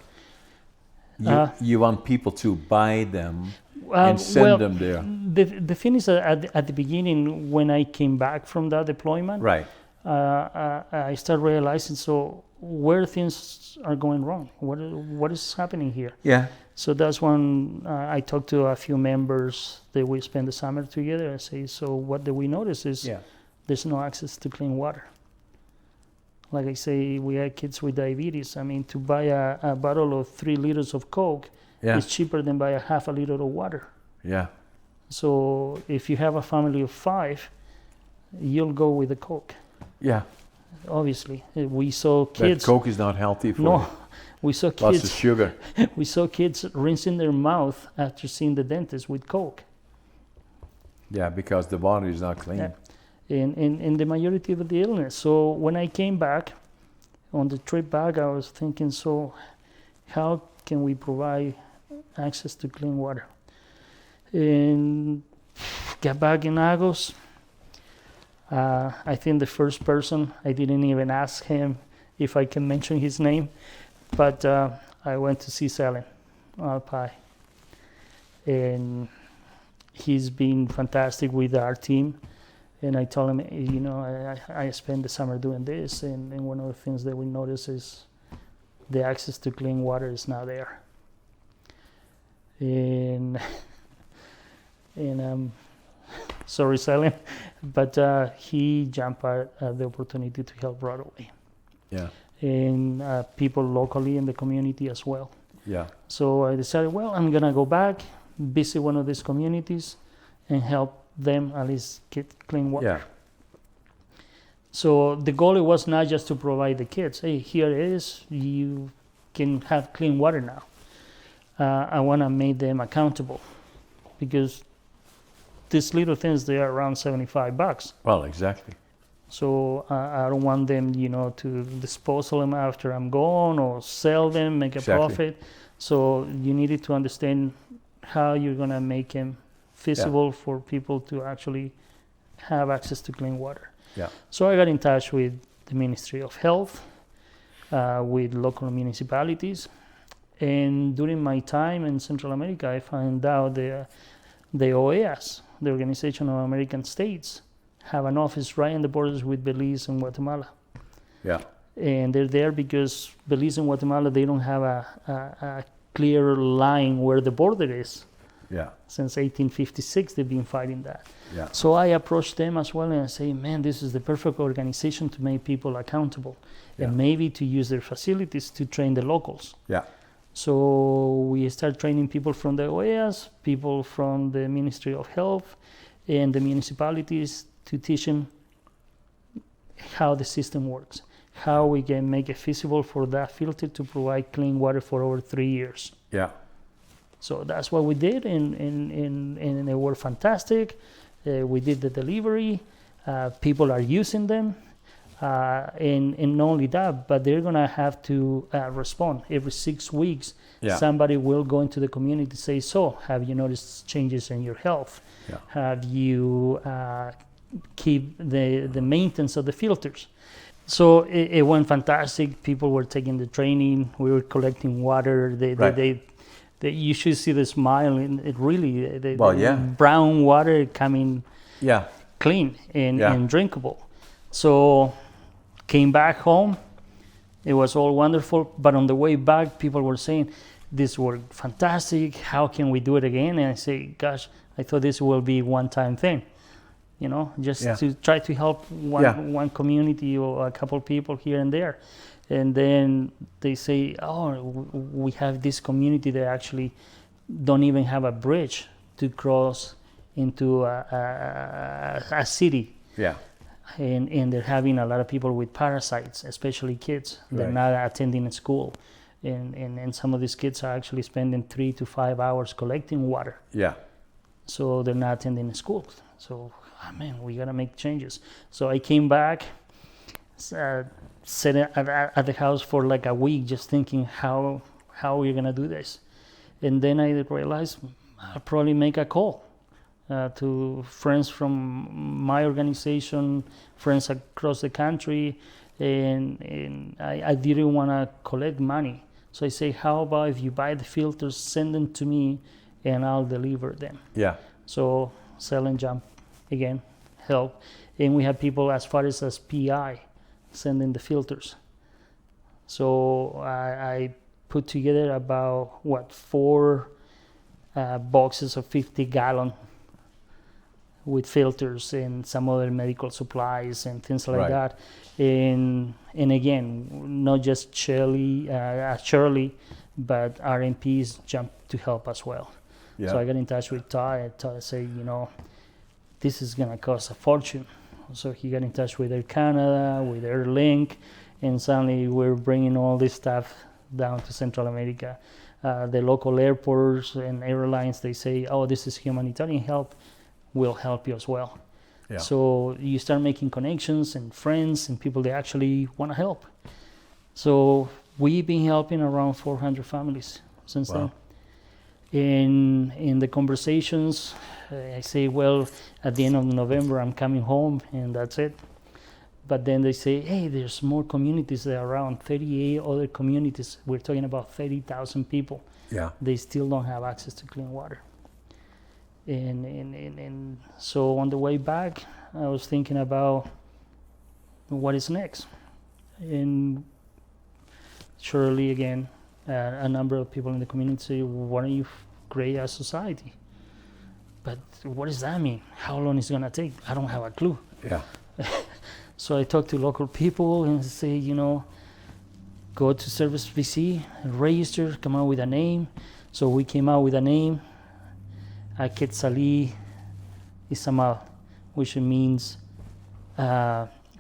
[SPEAKER 1] You
[SPEAKER 2] Uh,
[SPEAKER 1] want people to buy them and send
[SPEAKER 2] well,
[SPEAKER 1] them there.
[SPEAKER 2] The thing is, at the beginning, when I came back from that deployment,
[SPEAKER 1] Right.
[SPEAKER 2] I started realizing where things are going wrong. What is happening here?
[SPEAKER 1] Yeah.
[SPEAKER 2] So that's when I talked to a few members that we spent the summer together. I say, so what do we notice is
[SPEAKER 1] Yeah.
[SPEAKER 2] there's no access to clean water. Like I say, we have kids with diabetes. I mean, to buy a bottle of 3 liters of Coke
[SPEAKER 1] Yeah.
[SPEAKER 2] is cheaper than buy a half a liter of water.
[SPEAKER 1] Yeah.
[SPEAKER 2] So if you have a family of 5, you'll go with the Coke.
[SPEAKER 1] Yeah.
[SPEAKER 2] Obviously, we saw kids.
[SPEAKER 1] But Coke is not healthy for you.
[SPEAKER 2] No, we saw
[SPEAKER 1] Lots of
[SPEAKER 2] kids.
[SPEAKER 1] sugar.
[SPEAKER 2] We saw kids rinsing their mouth after seeing the dentist with Coke.
[SPEAKER 1] Yeah, because the water is not clean.
[SPEAKER 2] Yeah. In the majority of the illness. So when I came back, on the trip back, I was thinking, so how can we provide access to clean water? And got back in August. I think the first person, I didn't even ask him if I can mention his name, but I went to see Selen Alpai. And he's been fantastic with our team. And I told him, you know, I spent the summer doing this, and one of the things that we notice is the access to clean water is not there. And sorry, Selen, but he jumped at the opportunity to help right away.
[SPEAKER 1] Yeah.
[SPEAKER 2] And people locally in the community as well.
[SPEAKER 1] Yeah.
[SPEAKER 2] So I decided, well, I'm gonna go back, visit one of these communities, and help them at least get clean water.
[SPEAKER 1] Yeah.
[SPEAKER 2] So the goal was not just to provide the kids, hey, here it is, you can have clean water now. I want to make them accountable, because these little things, they are around $75.
[SPEAKER 1] Well, exactly.
[SPEAKER 2] So I don't want them, you know, to dispose of them after I'm gone or sell them, make a
[SPEAKER 1] Exactly.
[SPEAKER 2] profit. So you needed to understand how you're going to make them feasible for people to actually have access to clean water.
[SPEAKER 1] Yeah.
[SPEAKER 2] So I got in touch with the Ministry of Health, with local municipalities. And during my time in Central America, I found out the OEAS, the Organization of American States, have an office right on the borders with Belize and Guatemala.
[SPEAKER 1] Yeah.
[SPEAKER 2] And they're there because Belize and Guatemala, they don't have a clear line where the border is.
[SPEAKER 1] Yeah.
[SPEAKER 2] Since 1856, they've been fighting that.
[SPEAKER 1] Yeah.
[SPEAKER 2] So I approached them as well, and I say, man, this is the perfect organization to make people accountable, and maybe to use their facilities to train the locals.
[SPEAKER 1] Yeah.
[SPEAKER 2] So we start training people from the OEAS, people from the Ministry of Health, and the municipalities to teach them how the system works, how we can make it feasible for that filter to provide clean water for over 3 years.
[SPEAKER 1] Yeah.
[SPEAKER 2] So that's what we did, and they were fantastic. We did the delivery. People are using them. And not only that, but they're going to have to respond. Every 6 weeks, somebody will go into the community and say, so, have you noticed changes in your health?
[SPEAKER 1] Yeah.
[SPEAKER 2] Have you keep the maintenance of the filters? So it went fantastic. People were taking the training. We were collecting water. You should see the smile. And it really, the brown water coming clean and drinkable. So came back home. It was all wonderful. But on the way back, people were saying, this worked fantastic. How can we do it again? And I say, gosh, I thought this will be one-time thing. You know, just to try to help one community or a couple people here and there. And then they say, oh, we have this community that actually don't even have a bridge to cross into a city.
[SPEAKER 1] Yeah.
[SPEAKER 2] And they're having a lot of people with parasites, especially kids. They're not attending school. And some of these kids are actually spending 3 to 5 hours collecting water.
[SPEAKER 1] Yeah.
[SPEAKER 2] so they're not attending school. So, man, we gotta make changes. So I came back, sat at the house for like a week, just thinking how we're gonna do this. And then I realized I'll probably make a call to friends from my organization, friends across the country, and I didn't want to collect money. So I say, how about if you buy the filters, send them to me, and I'll deliver them.
[SPEAKER 1] Yeah.
[SPEAKER 2] So sell and jump again, help. And we have people as far as PI sending the filters. So I put together about 4 boxes of 50-gallon with filters and some other medical supplies and things like that. And again, not just Shirley, but RMPs jumped to help as well. Yeah. So I got in touch with Todd. Todd said, this is going to cost a fortune. So he got in touch with Air Canada, with Air Link, and suddenly we're bringing all this stuff down to Central America. The local airports and airlines, they say, oh, this is humanitarian help, will help you as well. Yeah. So you start making connections and friends and people that actually want to help. So we've been helping around 400 families since then. In the conversations, I say, well, at the end of November, I'm coming home, and that's it. But then they say, hey, there's more communities there around, 38 other communities. We're talking about 30,000 people. Yeah. They still don't have access to clean water. And so on the way back, I was thinking about what is next. And surely, again, a number of people in the community say, why don't you create a society? But what does that mean? How long is it going to take? I don't have a clue. Yeah. So I talked to local people and say, go to Service BC, register, come out with a name. So we came out with a name, Quetzalí Izamal, which means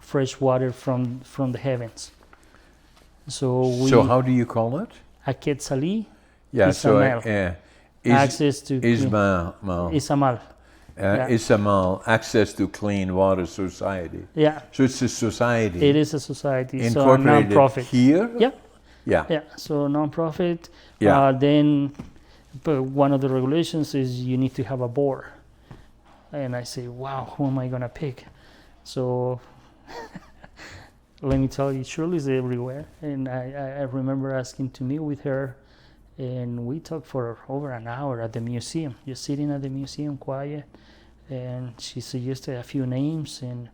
[SPEAKER 2] fresh water from the heavens.
[SPEAKER 1] So how do you call it?
[SPEAKER 2] Quetzalí
[SPEAKER 1] Izamal.
[SPEAKER 2] Access to
[SPEAKER 1] Izamal. Izamal, access to clean water society.
[SPEAKER 2] Yeah.
[SPEAKER 1] So it's a society.
[SPEAKER 2] It is a society.
[SPEAKER 1] Incorporated
[SPEAKER 2] so a non-profit.
[SPEAKER 1] Here?
[SPEAKER 2] Yeah.
[SPEAKER 1] Yeah.
[SPEAKER 2] Yeah. So non-profit. Yeah. But one of the regulations is you need to have a board. And I say, wow, who am I going to pick? So let me tell you, Shirley's everywhere. And I remember asking to meet with her. And we talked for over an hour at the museum, just sitting at the museum quiet. And she suggested a few names and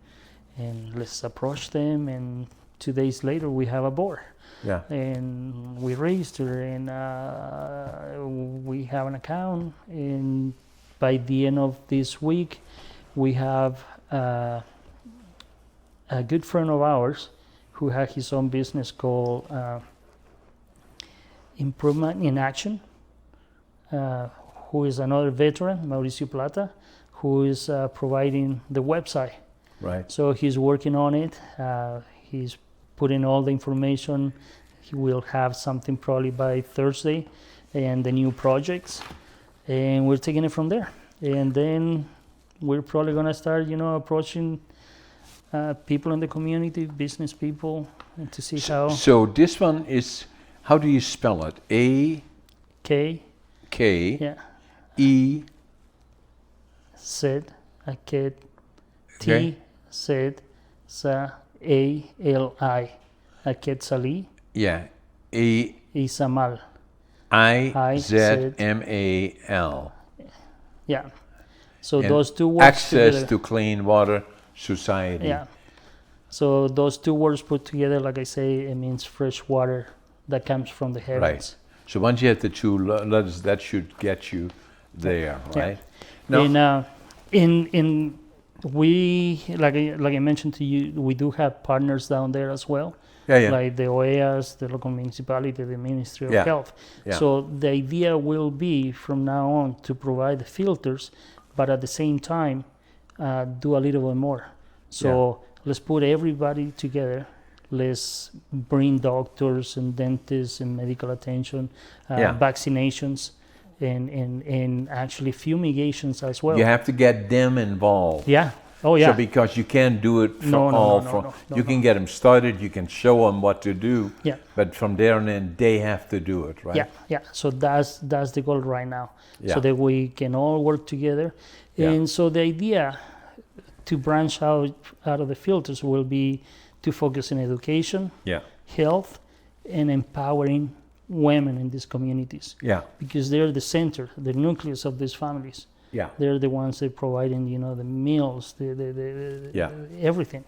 [SPEAKER 2] let's approach them. And 2 days later, we have a board. Yeah. And we register and we have an account. And by the end of this week, we have a good friend of ours who had his own business called Improvement in Action, who is another veteran, Mauricio Plata, who is providing the website. Right. So he's working on it. He's putting all the information. He will have something probably by Thursday, and the new projects, and we're taking it from there. And then we're probably gonna start, approaching people in the community, business people, and to see how.
[SPEAKER 1] So this one is. How do you spell it?
[SPEAKER 2] K. Yeah.
[SPEAKER 1] E.
[SPEAKER 2] Said. T. Said. Sa. A-L-I. Quetzalí.
[SPEAKER 1] Yeah.
[SPEAKER 2] Izamal.
[SPEAKER 1] I-Z-M-A-L.
[SPEAKER 2] Yeah. So and those two words
[SPEAKER 1] access
[SPEAKER 2] together.
[SPEAKER 1] To clean water society.
[SPEAKER 2] Yeah. So those two words put together, like I say, it means fresh water that comes from the heavens.
[SPEAKER 1] Right. So once you have the two letters, that should get you there, right?
[SPEAKER 2] Yeah. And we, like I mentioned to you, we do have partners down there as well. Yeah. Like the OEAs, the local municipality, the Ministry of Health. Yeah. So the idea will be from now on to provide the filters, but at the same time, do a little bit more. So let's put everybody together. Let's bring doctors and dentists and medical attention, vaccinations, and actually fumigations as well.
[SPEAKER 1] You have to get them involved.
[SPEAKER 2] Yeah. Oh yeah.
[SPEAKER 1] So because you can't do it you can get them started, you can show them what to do.
[SPEAKER 2] Yeah.
[SPEAKER 1] But from there on in, they have to do it, right?
[SPEAKER 2] Yeah, yeah. So that's the goal right now.
[SPEAKER 1] Yeah.
[SPEAKER 2] So that we can all work together.
[SPEAKER 1] Yeah.
[SPEAKER 2] And so the idea to branch out of the filters will be to focus on education,
[SPEAKER 1] Yeah.
[SPEAKER 2] health, and empowering women in these communities.
[SPEAKER 1] Yeah.
[SPEAKER 2] Because they're the center, the nucleus of these families.
[SPEAKER 1] Yeah.
[SPEAKER 2] They're the ones that providing, the meals, the everything.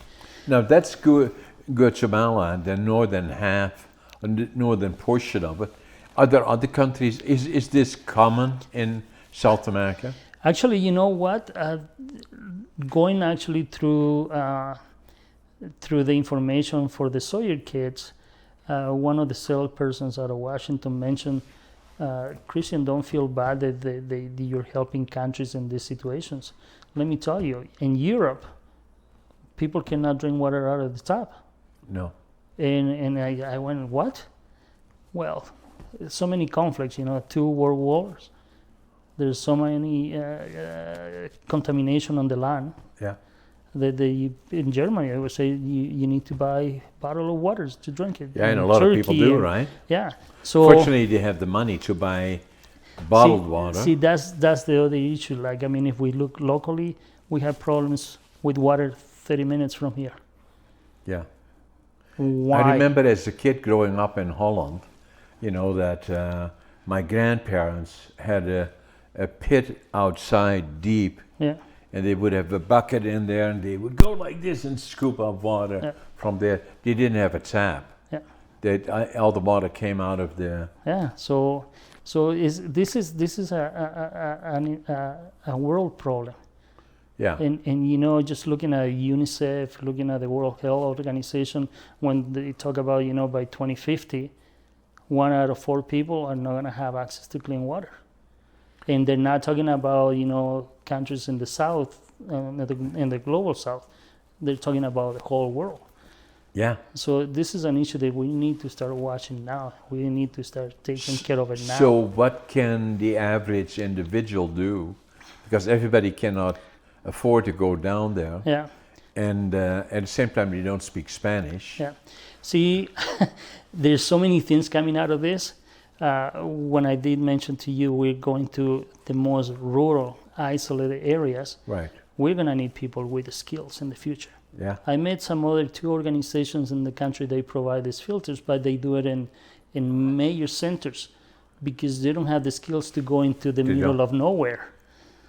[SPEAKER 1] Now that's Guatemala, the northern half, the northern portion of it. Are there other countries? Is this common in South America?
[SPEAKER 2] Actually, you know what? Going actually through the information for the Sawyer kids, one of the salespersons out of Washington mentioned, Christian, don't feel bad that you're helping countries in these situations. Let me tell you, in Europe, people cannot drink water out of the tap.
[SPEAKER 1] No.
[SPEAKER 2] And I went, what? Well, so many conflicts, 2 world wars. There's so many contamination on the land.
[SPEAKER 1] Yeah.
[SPEAKER 2] In Germany, I would say you need to buy bottle of waters to drink it.
[SPEAKER 1] Yeah, and a lot of people do, right?
[SPEAKER 2] Yeah. So
[SPEAKER 1] fortunately, they have the money to buy bottled water.
[SPEAKER 2] See, that's the other issue. Like, I mean, if we look locally, we have problems with water 30 minutes from here.
[SPEAKER 1] Yeah.
[SPEAKER 2] Why?
[SPEAKER 1] I remember as a kid growing up in Holland, that my grandparents had a pit outside deep.
[SPEAKER 2] Yeah.
[SPEAKER 1] And they would have a bucket in there, and they would go like this and scoop up water from there. They didn't have a tap.
[SPEAKER 2] Yeah.
[SPEAKER 1] All the water came out of there.
[SPEAKER 2] Yeah. So this is a world problem.
[SPEAKER 1] Yeah.
[SPEAKER 2] And just looking at UNICEF, looking at the World Health Organization, when they talk about by 2050, 1 out of 4 people are not going to have access to clean water. And they're not talking about, countries in the South, in the global South. They're talking about the whole world.
[SPEAKER 1] Yeah.
[SPEAKER 2] So this is an issue that we need to start watching now. We need to start taking care of it now.
[SPEAKER 1] So what can the average individual do? Because everybody cannot afford to go down there.
[SPEAKER 2] Yeah.
[SPEAKER 1] And at the same time, you don't speak Spanish.
[SPEAKER 2] Yeah. See, there's so many things coming out of this. When I did mention to you, we're going to the most rural, isolated areas.
[SPEAKER 1] Right.
[SPEAKER 2] We're going to need people with the skills in the future.
[SPEAKER 1] Yeah.
[SPEAKER 2] I met some other 2 organizations in the country. They provide these filters, but they do it in major centers because they don't have the skills to go into the middle of nowhere.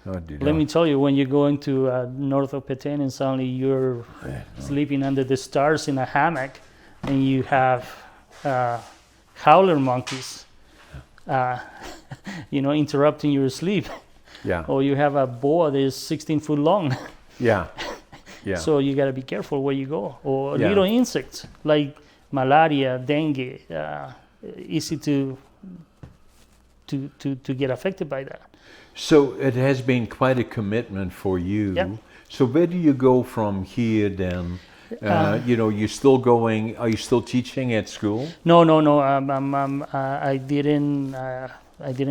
[SPEAKER 1] No,
[SPEAKER 2] Let me tell you, when you go into north of Petén and suddenly you're sleeping under the stars in a hammock, and you have howler monkeys, interrupting your sleep.
[SPEAKER 1] Yeah.
[SPEAKER 2] Or you have a boa that is 16 foot long.
[SPEAKER 1] Yeah. Yeah.
[SPEAKER 2] So you got to be careful where you go. Or little insects like malaria, dengue, easy to get affected by that.
[SPEAKER 1] So it has been quite a commitment for you.
[SPEAKER 2] Yeah.
[SPEAKER 1] So where do you go from here then? You're still going, are you still teaching at school?
[SPEAKER 2] No. I didn't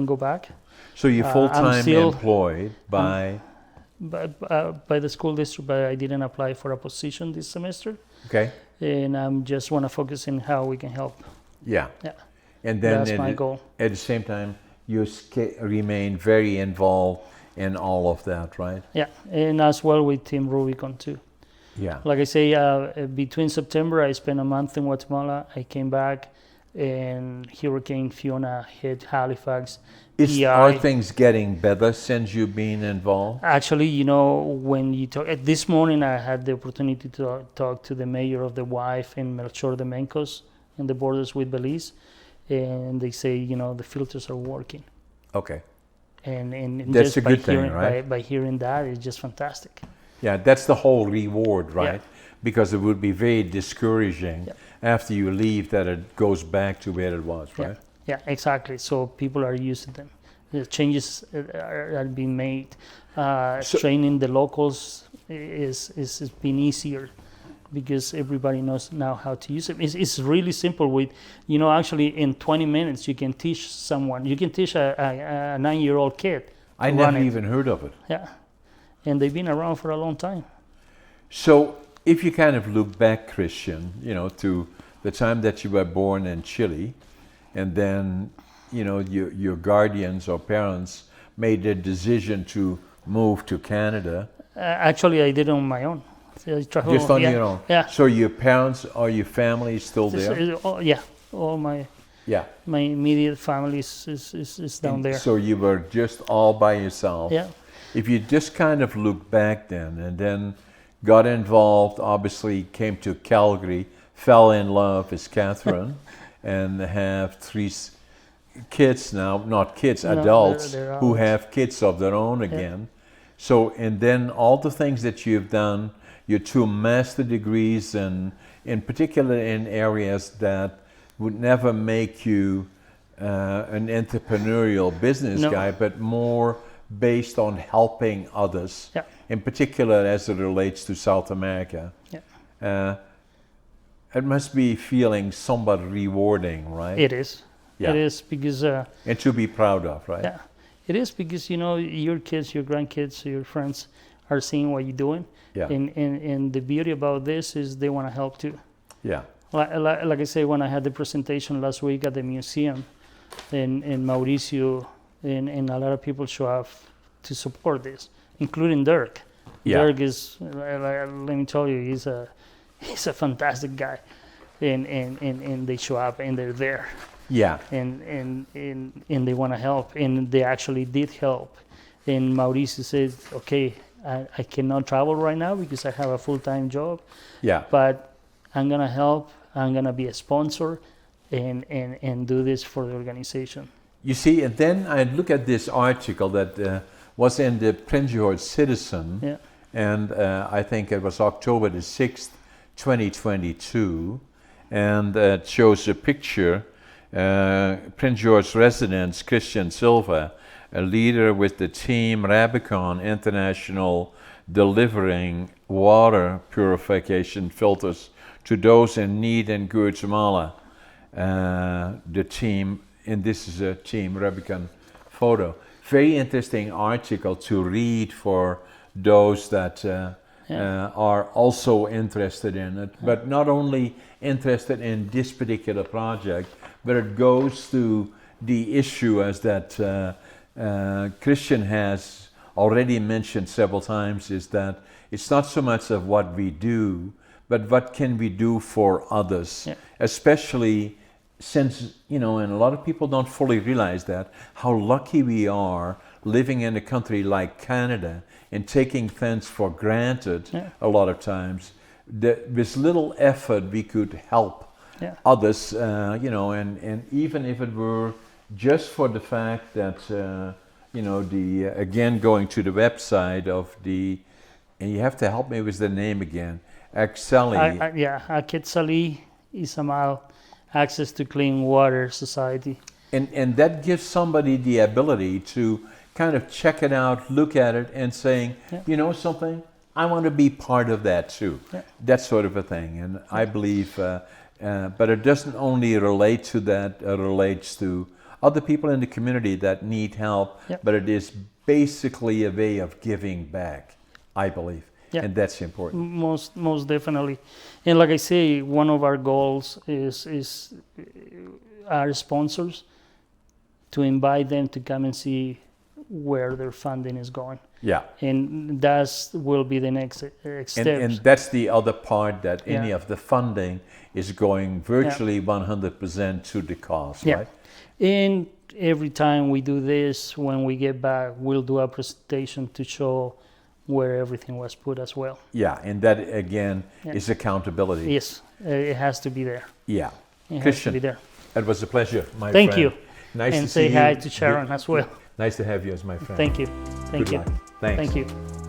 [SPEAKER 2] go back.
[SPEAKER 1] So you're full-time employed by
[SPEAKER 2] the school district, but I didn't apply for a position this semester.
[SPEAKER 1] Okay.
[SPEAKER 2] And I just want to focus on how we can help.
[SPEAKER 1] Yeah.
[SPEAKER 2] Yeah.
[SPEAKER 1] And then
[SPEAKER 2] that's my goal.
[SPEAKER 1] At the same time, you remain very involved in all of that, right?
[SPEAKER 2] Yeah, and as well with Team Rubicon too.
[SPEAKER 1] Yeah.
[SPEAKER 2] Like I say, between September, I spent a month in Guatemala. I came back, and Hurricane Fiona hit Halifax.
[SPEAKER 1] Are things getting better since you've been involved?
[SPEAKER 2] Actually, when you talk, this morning I had the opportunity to talk to the mayor of the wife in Melchor de Mencos in the borders with Belize, and they say, the filters are working.
[SPEAKER 1] Okay.
[SPEAKER 2] And
[SPEAKER 1] that's
[SPEAKER 2] just
[SPEAKER 1] a good thing, right?
[SPEAKER 2] By hearing that, it's just fantastic.
[SPEAKER 1] Yeah, that's the whole reward, right?
[SPEAKER 2] Yeah.
[SPEAKER 1] Because it would be very discouraging after you leave that it goes back to where it was, right?
[SPEAKER 2] Yeah, exactly. So people are using them. The changes are being made. Training the locals is been easier because everybody knows now how to use it. It's really simple. With, actually in 20 minutes you can teach someone. You can teach a 9-year-old kid.
[SPEAKER 1] I never even heard of it.
[SPEAKER 2] Yeah, and they've been around for a long time.
[SPEAKER 1] So if you kind of look back, Cristian, to the time that you were born in Chile, and then your guardians or parents made the decision to move to Canada.
[SPEAKER 2] Actually, I did it on my own.
[SPEAKER 1] Just on your own?
[SPEAKER 2] Yeah.
[SPEAKER 1] So your parents or your family is still there?
[SPEAKER 2] Yeah, all my immediate family is down there.
[SPEAKER 1] So you were just all by yourself?
[SPEAKER 2] Yeah.
[SPEAKER 1] If you just kind of look back then, and then got involved, obviously came to Calgary, fell in love with Catherine, and have 3 kids now, not kids, adults,
[SPEAKER 2] they're
[SPEAKER 1] who have kids of their own again. So, and then all the things that you've done, your 2 master degrees, and in particular in areas that would never make you an entrepreneurial business guy, but more based on helping others, in particular as it relates to South America. It must be feeling somewhat rewarding, right?
[SPEAKER 2] It is. Yeah. It is, because...
[SPEAKER 1] and to be proud of, right?
[SPEAKER 2] Yeah. It is, because, your kids, your grandkids, your friends are seeing what you're doing. Yeah. And the beauty about this is they want to help too. Yeah. Like I say, when I had the presentation last week at the museum in Mauricio, and a lot of people show up to support this, including Dirk. Yeah. Dirk is, let me tell you, he's a fantastic guy, and they show up and they're there. Yeah. And they want to help, and they actually did help. And Mauricio said, okay, I cannot travel right now because I have a full-time job. Yeah. But I'm gonna help. I'm gonna be a sponsor, and do this for the organization. You see, and then I look at this article that was in the Prince George Citizen, and I think it was October the 6th, 2022, and it shows a picture. Prince George residents Cristian Silva, a leader with the Team Rubicon International, delivering water purification filters to those in need in Guatemala. The team, and this is a Team Rubicon photo. Very interesting article to read for those that are also interested in it, but not only interested in this particular project, but it goes to the issue as that Cristian has already mentioned several times, is that it's not so much of what we do, but what can we do for others, especially since, and a lot of people don't fully realize that, how lucky we are living in a country like Canada and taking things for granted a lot of times. With little effort we could help others, and even if it were just for the fact that, again, going to the website of and you have to help me with the name again, Quetzalí Izamal, Access to Clean Water Society. And that gives somebody the ability to kind of check it out, look at it, and saying, you know something, I want to be part of that too. That sort of a thing. And I believe, but it doesn't only relate to that, it relates to other people in the community that need help, but it is basically a way of giving back, I believe. And that's important. Most definitely. And like I say, one of our goals is our sponsors, to invite them to come and see where their funding is going. Yeah. And that will be the next step. And that's the other part, that any of the funding is going virtually 100% to the cause, right? And every time we do this, when we get back, we'll do a presentation to show where everything was put as well. Yeah, and that again is accountability. Yes, it has to be there. Yeah. It has to be there. It was a pleasure, my friend. Thank you. Nice to see you. And say hi to Sharon as well. Nice to have you as my friend. Thank you. Thank you. Thanks. Thank you.